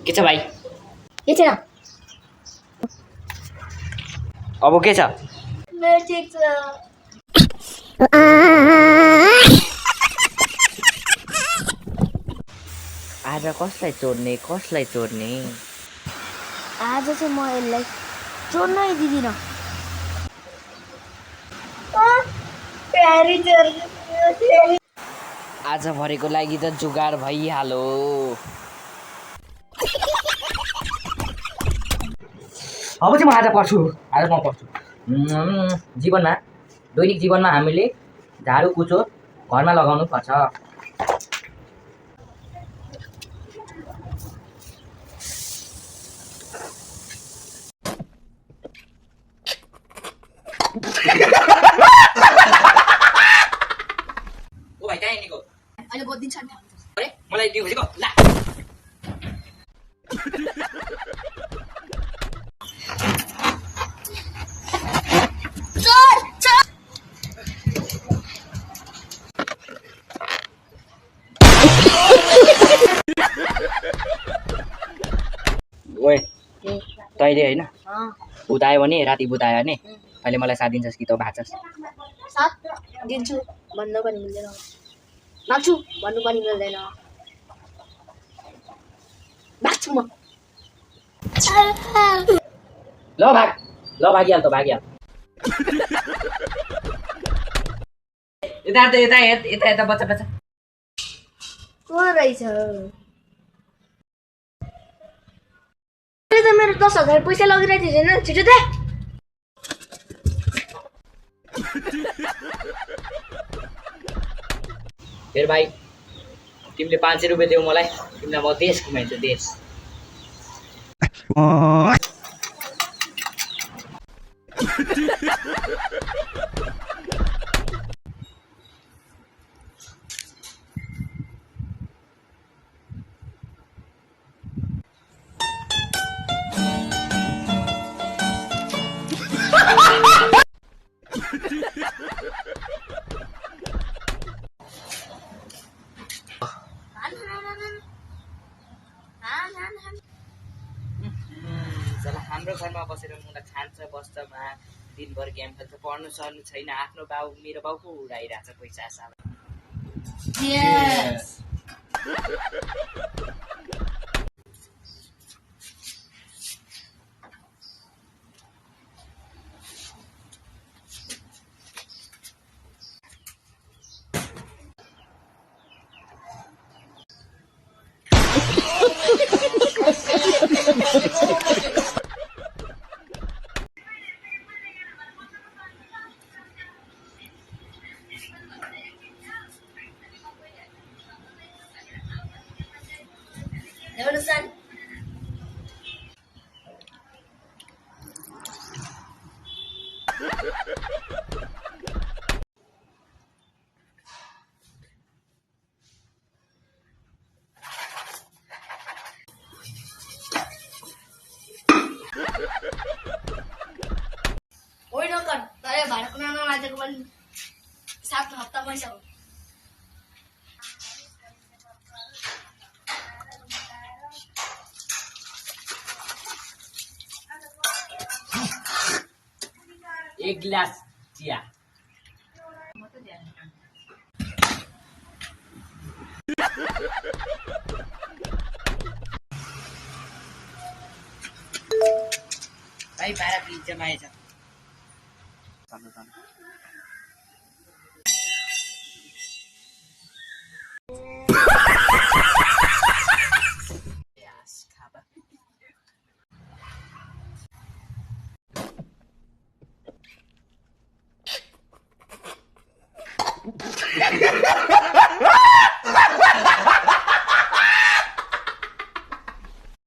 के छ भाइ? के छैन अब के छ? मेरो ठिक छ आज कसलाई चोर्ने आज चाहिँ म यसलाई चोर्नै दिदिनँ आज भरेको लागि त जुगाड भइहालो। अब चाहिँ म आज पढ्छु। जीवनमा दैनिक जीवनमा हामीले झाडु कुचो घरमा लगाउनु पर्छ। ओ भाइ कहाँ निको? अहिले बोल्दिन्छ नि अरे मलाई दिउ खोजेको ला। चोर चोर ओए तैँले होइन बुतायो भने राति बुतायो भने तैँले मलाई साथ दिन्छस् कि तँ भाग्छस्? साथ दिन्छु भन्नु पनि मिल्दैन भाग्छु भन्नु पनि मिल्दैन भाग्छु म ल भागिहाल त भागिहाल। यता बच्चा को रहेछ त मेरो 10,000 पैसा लगिरहेको थिएन छिटो दे फेरि भाइ तिमीले 500 रुपियाँ देऊ मलाई, तिमीलाई म देश घुमाइदिन्छु देश। हाम्रो घरमा बसेर मुला खान्छ बस्छ दिनभर गेम खेल्छ पढ्नु सर्नु छैन आफ्नो बाउ मेरो बाउको उडाइरहेछ पैसा साला। Lulusan Oi nonton, saya baru kenal aja kemarin 1 hafta पैसा हो एक गिलास चिया। भाइ बाह्र प्लिज जमाएछ। Ha ha ha!